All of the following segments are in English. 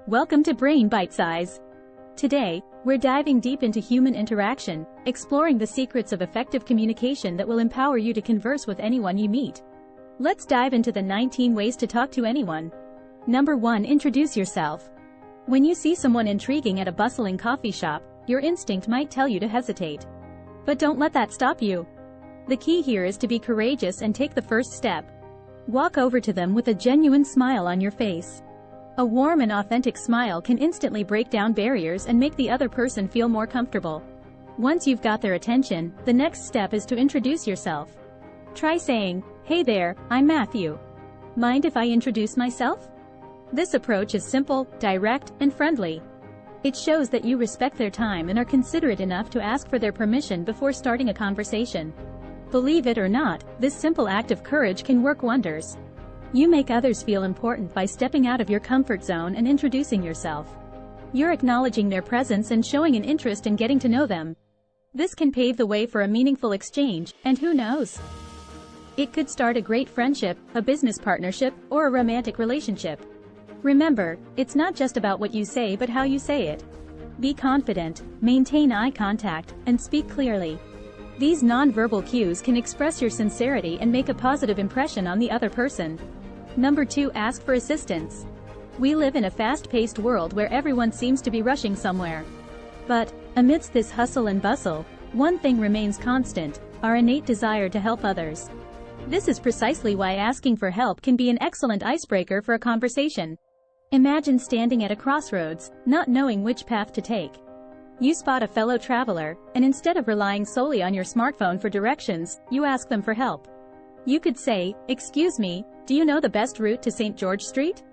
Welcome to Brain Bite Size. Today, we're diving deep into human interaction, exploring the secrets of effective communication that will empower you to converse with anyone you meet. Let's dive into the 19 ways to talk to anyone. Number 1. Introduce yourself. When you see someone intriguing at a bustling coffee shop, your instinct might tell you to hesitate. But don't let that stop you. The key here is to be courageous and take the first step. Walk over to them with a genuine smile on your face. A warm and authentic smile can instantly break down barriers and make the other person feel more comfortable. Once you've got their attention, the next step is to introduce yourself. Try saying, "Hey there, I'm Matthew. Mind if I introduce myself?" This approach is simple, direct, and friendly. It shows that you respect their time and are considerate enough to ask for their permission before starting a conversation. Believe it or not, this simple act of courage can work wonders. You make others feel important by stepping out of your comfort zone and introducing yourself. You're acknowledging their presence and showing an interest in getting to know them. This can pave the way for a meaningful exchange, and who knows? It could start a great friendship, a business partnership, or a romantic relationship. Remember, it's not just about what you say but how you say it. Be confident, maintain eye contact, and speak clearly. These non-verbal cues can express your sincerity and make a positive impression on the other person. Number 2. Ask for assistance. We live in a fast-paced world where everyone seems to be rushing somewhere. But, amidst this hustle and bustle, one thing remains constant: our innate desire to help others. This is precisely why asking for help can be an excellent icebreaker for a conversation. Imagine standing at a crossroads, not knowing which path to take. You spot a fellow traveler, and instead of relying solely on your smartphone for directions, you ask them for help. You could say, "Excuse me, do you know the best route to St. George Street?"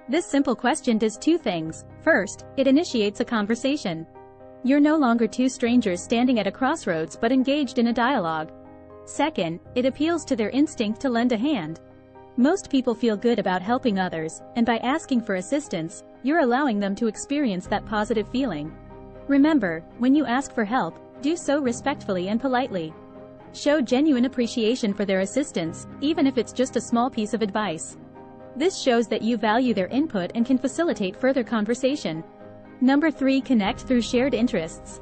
This simple question does two things. First, it initiates a conversation. You're no longer two strangers standing at a crossroads but engaged in a dialogue. Second, it appeals to their instinct to lend a hand. Most people feel good about helping others, and by asking for assistance, you're allowing them to experience that positive feeling. Remember, when you ask for help, do so respectfully and politely. Show genuine appreciation for their assistance, even if it's just a small piece of advice. This shows that you value their input and can facilitate further conversation. Number 3. Connect through shared interests.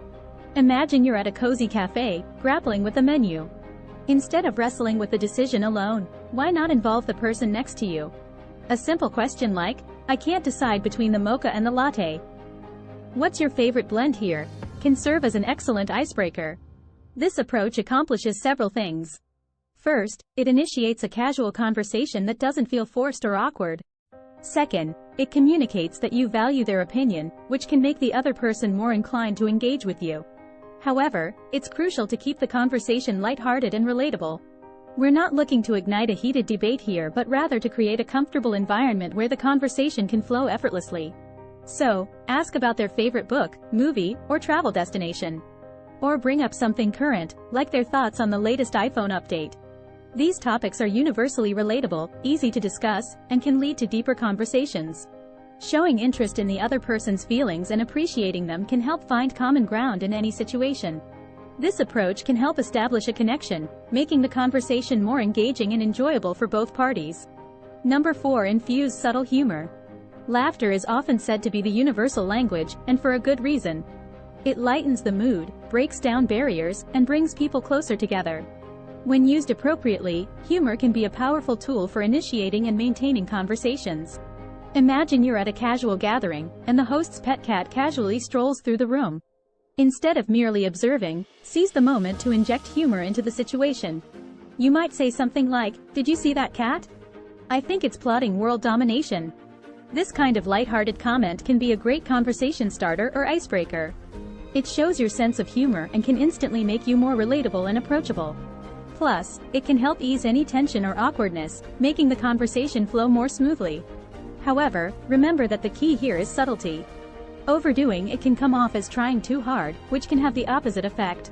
Imagine you're at a cozy cafe, grappling with a menu. Instead of wrestling with the decision alone, why not involve the person next to you? A simple question like, "I can't decide between the mocha and the latte. What's your favorite blend here?" can serve as an excellent icebreaker. This approach accomplishes several things. First, it initiates a casual conversation that doesn't feel forced or awkward. Second, it communicates that you value their opinion, which can make the other person more inclined to engage with you. However, it's crucial to keep the conversation lighthearted and relatable. We're not looking to ignite a heated debate here but rather to create a comfortable environment where the conversation can flow effortlessly. So, ask about their favorite book, movie, or travel destination. Or bring up something current, like their thoughts on the latest iPhone update. These topics are universally relatable, easy to discuss, and can lead to deeper conversations. Showing interest in the other person's feelings and appreciating them can help find common ground in any situation. This approach can help establish a connection, making the conversation more engaging and enjoyable for both parties. Number 4. Infuse subtle humor. Laughter is often said to be the universal language, and for a good reason. It lightens the mood, breaks down barriers, and brings people closer together. When used appropriately, humor can be a powerful tool for initiating and maintaining conversations. Imagine you're at a casual gathering, and the host's pet cat casually strolls through the room. Instead of merely observing, seize the moment to inject humor into the situation. You might say something like, "Did you see that cat? I think it's plotting world domination." This kind of lighthearted comment can be a great conversation starter or icebreaker. It shows your sense of humor and can instantly make you more relatable and approachable. Plus, it can help ease any tension or awkwardness, making the conversation flow more smoothly. However, remember that the key here is subtlety. Overdoing it can come off as trying too hard, which can have the opposite effect.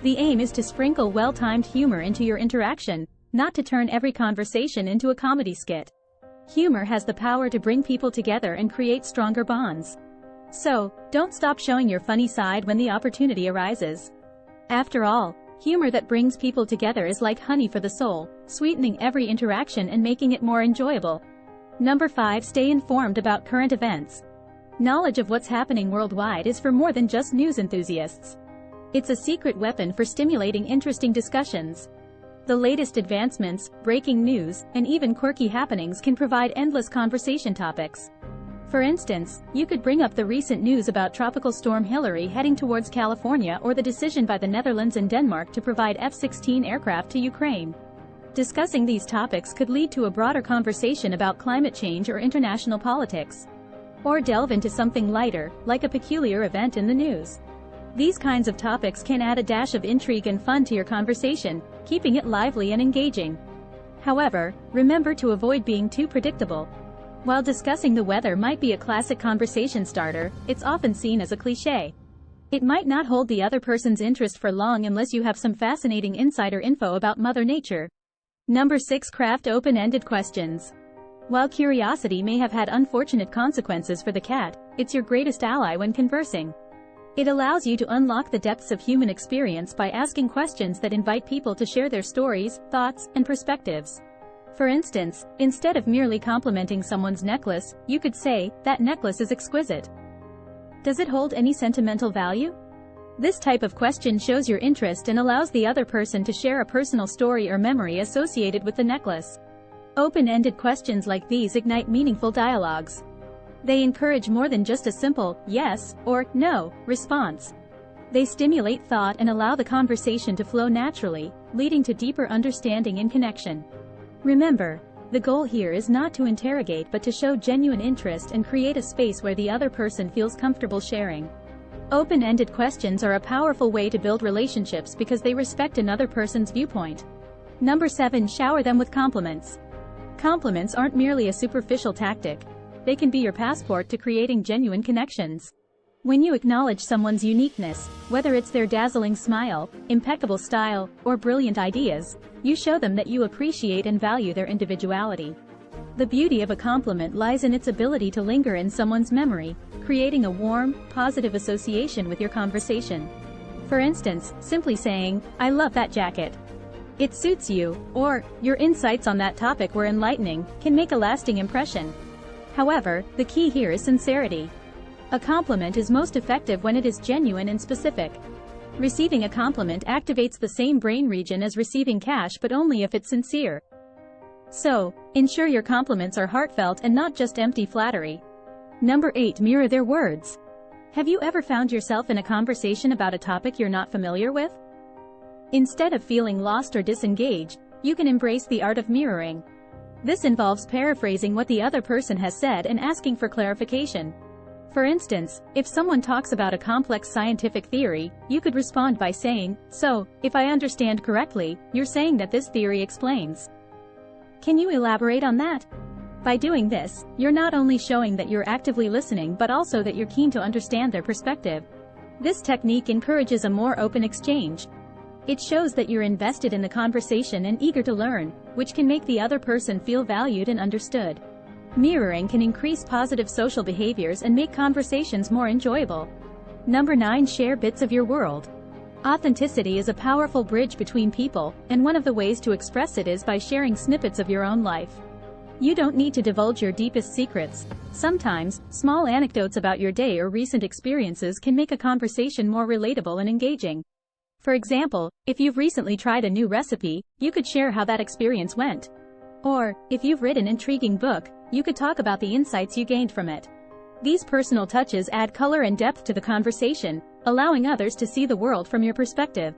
The aim is to sprinkle well-timed humor into your interaction, not to turn every conversation into a comedy skit. Humor has the power to bring people together and create stronger bonds. So, don't stop showing your funny side when the opportunity arises. After all, humor that brings people together is like honey for the soul, sweetening every interaction and making it more enjoyable. Number 5. Stay informed about current events. Knowledge of what's happening worldwide is for more than just news enthusiasts. It's a secret weapon for stimulating interesting discussions. The latest advancements, breaking news, and even quirky happenings can provide endless conversation topics. For instance, you could bring up the recent news about Tropical Storm Hillary heading towards California or the decision by the Netherlands and Denmark to provide F-16 aircraft to Ukraine. Discussing these topics could lead to a broader conversation about climate change or international politics. Or delve into something lighter, like a peculiar event in the news. These kinds of topics can add a dash of intrigue and fun to your conversation, keeping it lively and engaging. However, remember to avoid being too predictable. While discussing the weather might be a classic conversation starter, it's often seen as a cliché. It might not hold the other person's interest for long unless you have some fascinating insider info about Mother Nature. Number 6. Craft open-ended questions. While curiosity may have had unfortunate consequences for the cat, it's your greatest ally when conversing. It allows you to unlock the depths of human experience by asking questions that invite people to share their stories, thoughts, and perspectives. For instance, instead of merely complimenting someone's necklace, you could say, "That necklace is exquisite. Does it hold any sentimental value?" This type of question shows your interest and allows the other person to share a personal story or memory associated with the necklace. Open-ended questions like these ignite meaningful dialogues. They encourage more than just a simple yes or no response. They stimulate thought and allow the conversation to flow naturally, leading to deeper understanding and connection. Remember, the goal here is not to interrogate but to show genuine interest and create a space where the other person feels comfortable sharing. Open-ended questions are a powerful way to build relationships because they respect another person's viewpoint. Number 7. Shower them with compliments. Compliments aren't merely a superficial tactic. They can be your passport to creating genuine connections. When you acknowledge someone's uniqueness, whether it's their dazzling smile, impeccable style, or brilliant ideas, you show them that you appreciate and value their individuality. The beauty of a compliment lies in its ability to linger in someone's memory, creating a warm, positive association with your conversation. For instance, simply saying, "I love that jacket. It suits you," or "Your insights on that topic were enlightening," can make a lasting impression. However, the key here is sincerity. A compliment is most effective when it is genuine and specific. Receiving a compliment activates the same brain region as receiving cash, but only if it's sincere. So, ensure your compliments are heartfelt and not just empty flattery. Number 8. Mirror their words. Have you ever found yourself in a conversation about a topic you're not familiar with? Instead of feeling lost or disengaged, you can embrace the art of mirroring. This involves paraphrasing what the other person has said and asking for clarification. For instance, if someone talks about a complex scientific theory, you could respond by saying, "So, if I understand correctly, you're saying that this theory explains. Can you elaborate on that?" By doing this, you're not only showing that you're actively listening but also that you're keen to understand their perspective. This technique encourages a more open exchange. It shows that you're invested in the conversation and eager to learn, which can make the other person feel valued and understood. Mirroring can increase positive social behaviors and make conversations more enjoyable. Number 9. Share bits of your world. Authenticity is a powerful bridge between people, and one of the ways to express it is by sharing snippets of your own life. You don't need to divulge your deepest secrets. Sometimes, small anecdotes about your day or recent experiences can make a conversation more relatable and engaging. For example, if you've recently tried a new recipe, you could share how that experience went. Or, if you've read an intriguing book, you could talk about the insights you gained from it. These personal touches add color and depth to the conversation, allowing others to see the world from your perspective.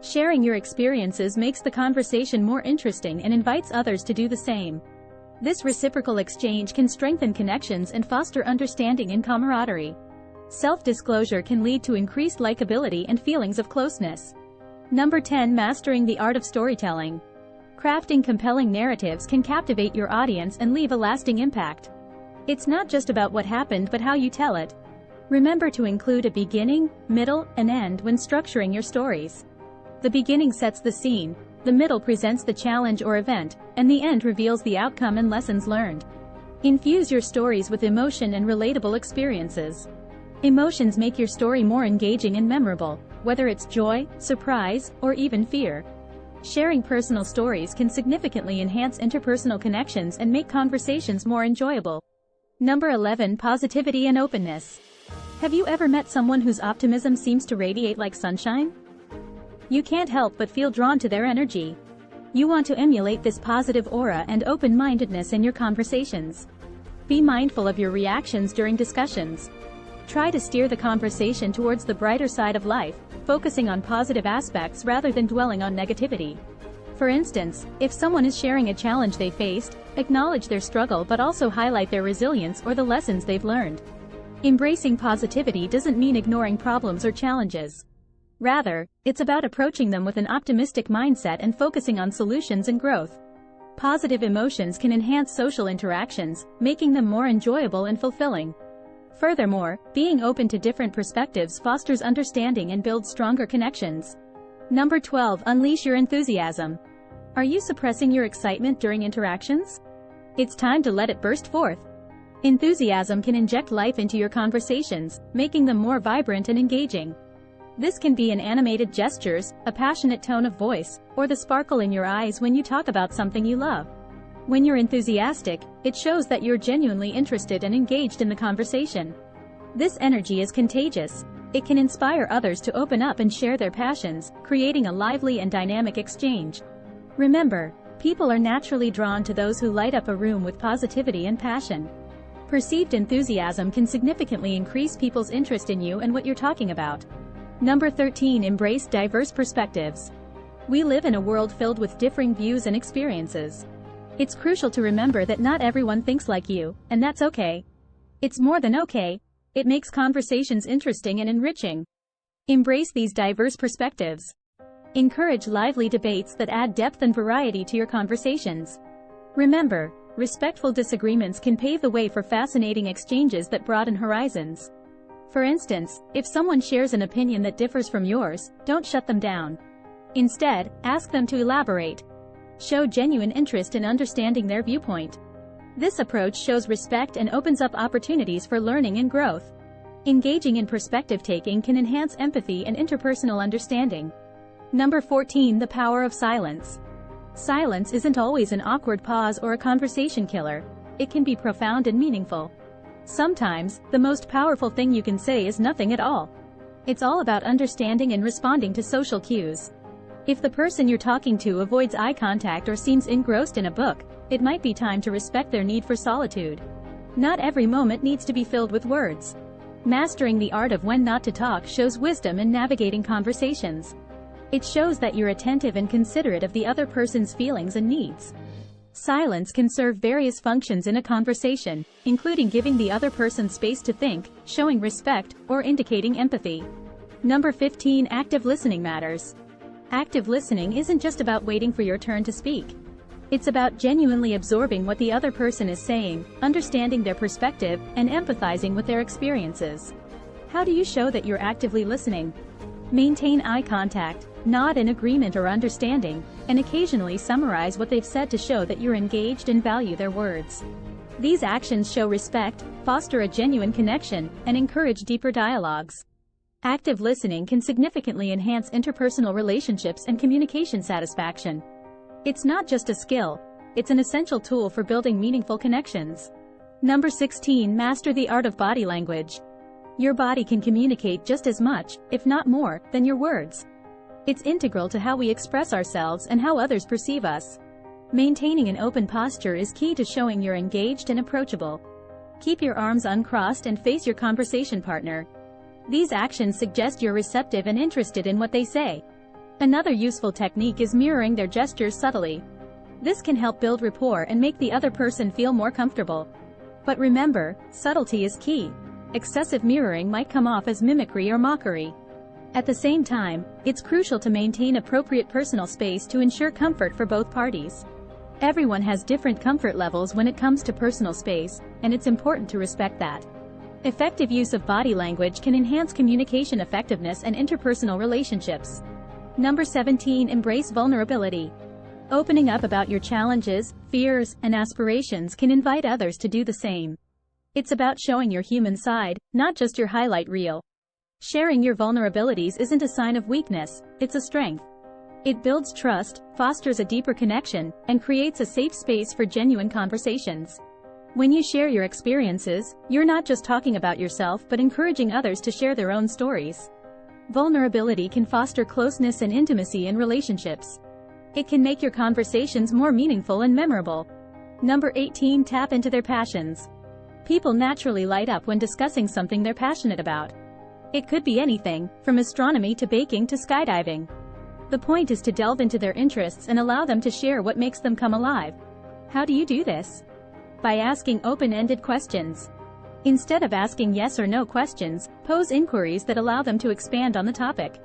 Sharing your experiences makes the conversation more interesting and invites others to do the same. This reciprocal exchange can strengthen connections and foster understanding and camaraderie. Self-disclosure can lead to increased likability and feelings of closeness. Number 10. Mastering the art of storytelling. Crafting compelling narratives can captivate your audience and leave a lasting impact. It's not just about what happened but how you tell it. Remember to include a beginning, middle, and end when structuring your stories. The beginning sets the scene, the middle presents the challenge or event, and the end reveals the outcome and lessons learned. Infuse your stories with emotion and relatable experiences. Emotions make your story more engaging and memorable, whether it's joy, surprise, or even fear. Sharing personal stories can significantly enhance interpersonal connections and make conversations more enjoyable. Number 11. Positivity and openness. Have you ever met someone whose optimism seems to radiate like sunshine? You can't help but feel drawn to their energy. You want to emulate this positive aura and open-mindedness in your conversations. Be mindful of your reactions during discussions. Try to steer the conversation towards the brighter side of life, focusing on positive aspects rather than dwelling on negativity. For instance, if someone is sharing a challenge they faced, acknowledge their struggle but also highlight their resilience or the lessons they've learned. Embracing positivity doesn't mean ignoring problems or challenges. Rather, it's about approaching them with an optimistic mindset and focusing on solutions and growth. Positive emotions can enhance social interactions, making them more enjoyable and fulfilling. Furthermore, being open to different perspectives fosters understanding and builds stronger connections. Number 12. Unleash your enthusiasm. Are you suppressing your excitement during interactions? It's time to let it burst forth. Enthusiasm can inject life into your conversations, making them more vibrant and engaging. This can be in animated gestures, a passionate tone of voice, or the sparkle in your eyes when you talk about something you love. When you're enthusiastic, it shows that you're genuinely interested and engaged in the conversation. This energy is contagious. It can inspire others to open up and share their passions, creating a lively and dynamic exchange. Remember, people are naturally drawn to those who light up a room with positivity and passion. Perceived enthusiasm can significantly increase people's interest in you and what you're talking about. Number 13. Embrace diverse perspectives. We live in a world filled with differing views and experiences. It's crucial to remember that not everyone thinks like you, and that's okay. It's more than okay. It makes conversations interesting and enriching. Embrace these diverse perspectives. Encourage lively debates that add depth and variety to your conversations. Remember, respectful disagreements can pave the way for fascinating exchanges that broaden horizons. For instance, if someone shares an opinion that differs from yours, don't shut them down. Instead, ask them to elaborate. Show genuine interest in understanding their viewpoint. This approach shows respect and opens up opportunities for learning and growth. Engaging in perspective-taking can enhance empathy and interpersonal understanding. Number 14. The power of silence. Silence isn't always an awkward pause or a conversation killer. It can be profound and meaningful. Sometimes, the most powerful thing you can say is nothing at all. It's all about understanding and responding to social cues. If the person you're talking to avoids eye contact or seems engrossed in a book, it might be time to respect their need for solitude. Not every moment needs to be filled with words. Mastering the art of when not to talk shows wisdom in navigating conversations. It shows that you're attentive and considerate of the other person's feelings and needs. Silence can serve various functions in a conversation, including giving the other person space to think, showing respect, or indicating empathy. Number 15. Active listening matters. Active listening isn't just about waiting for your turn to speak. It's about genuinely absorbing what the other person is saying, understanding their perspective, and empathizing with their experiences. How do you show that you're actively listening? Maintain eye contact, nod in agreement or understanding, and occasionally summarize what they've said to show that you're engaged and value their words. These actions show respect, foster a genuine connection, and encourage deeper dialogues. Active listening can significantly enhance interpersonal relationships and communication satisfaction. It's not just a skill, it's an essential tool for building meaningful connections. Number 16. Master the art of body language. Your body can communicate just as much, if not more, than your words. It's integral to how we express ourselves and how others perceive us. Maintaining an open posture is key to showing you're engaged and approachable. Keep your arms uncrossed and face your conversation partner. These actions suggest you're receptive and interested in what they say. Another useful technique is mirroring their gestures subtly. This can help build rapport and make the other person feel more comfortable. But remember, subtlety is key. Excessive mirroring might come off as mimicry or mockery. At the same time, it's crucial to maintain appropriate personal space to ensure comfort for both parties. Everyone has different comfort levels when it comes to personal space, and it's important to respect that. Effective use of body language can enhance communication effectiveness and interpersonal relationships. Number 17. Embrace vulnerability. Opening up about your challenges, fears, and aspirations can invite others to do the same. It's about showing your human side, not just your highlight reel. Sharing your vulnerabilities isn't a sign of weakness, it's a strength. It builds trust, fosters a deeper connection, and creates a safe space for genuine conversations. When you share your experiences, you're not just talking about yourself but encouraging others to share their own stories. Vulnerability can foster closeness and intimacy in relationships. It can make your conversations more meaningful and memorable. Number 18. Tap into their passions. People naturally light up when discussing something they're passionate about. It could be anything, from astronomy to baking to skydiving. The point is to delve into their interests and allow them to share what makes them come alive. How do you do this? By asking open-ended questions. Instead of asking yes or no questions, pose inquiries that allow them to expand on the topic.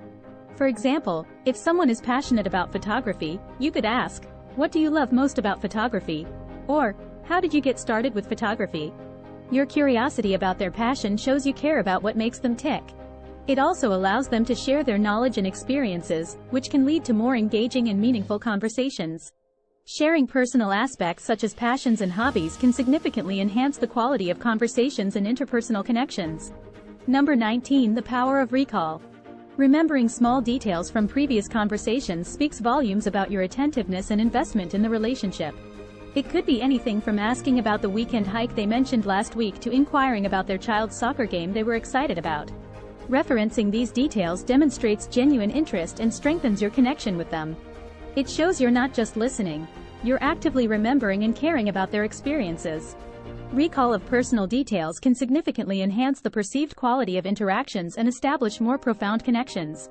For example, if someone is passionate about photography, you could ask, "What do you love most about photography?" Or, "How did you get started with photography?" Your curiosity about their passion shows you care about what makes them tick. It also allows them to share their knowledge and experiences, which can lead to more engaging and meaningful conversations. Sharing personal aspects such as passions and hobbies can significantly enhance the quality of conversations and interpersonal connections. Number 19. The power of recall. Remembering small details from previous conversations speaks volumes about your attentiveness and investment in the relationship. It could be anything from asking about the weekend hike they mentioned last week to inquiring about their child's soccer game they were excited about. Referencing these details demonstrates genuine interest and strengthens your connection with them. It shows you're not just listening, you're actively remembering and caring about their experiences. Recall of personal details can significantly enhance the perceived quality of interactions and establish more profound connections.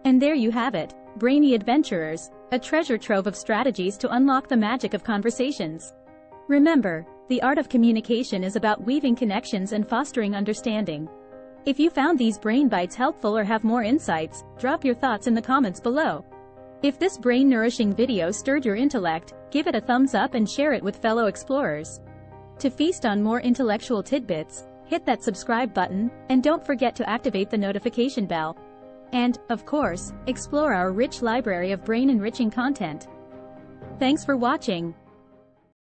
And there you have it, brainy adventurers, a treasure trove of strategies to unlock the magic of conversations. Remember, the art of communication is about weaving connections and fostering understanding. If you found these brain bites helpful or have more insights, drop your thoughts in the comments below. If this brain-nourishing video stirred your intellect, give it a thumbs up and share it with fellow explorers. To feast on more intellectual tidbits, hit that subscribe button, and don't forget to activate the notification bell. And, of course, explore our rich library of brain-enriching content. Thanks for watching.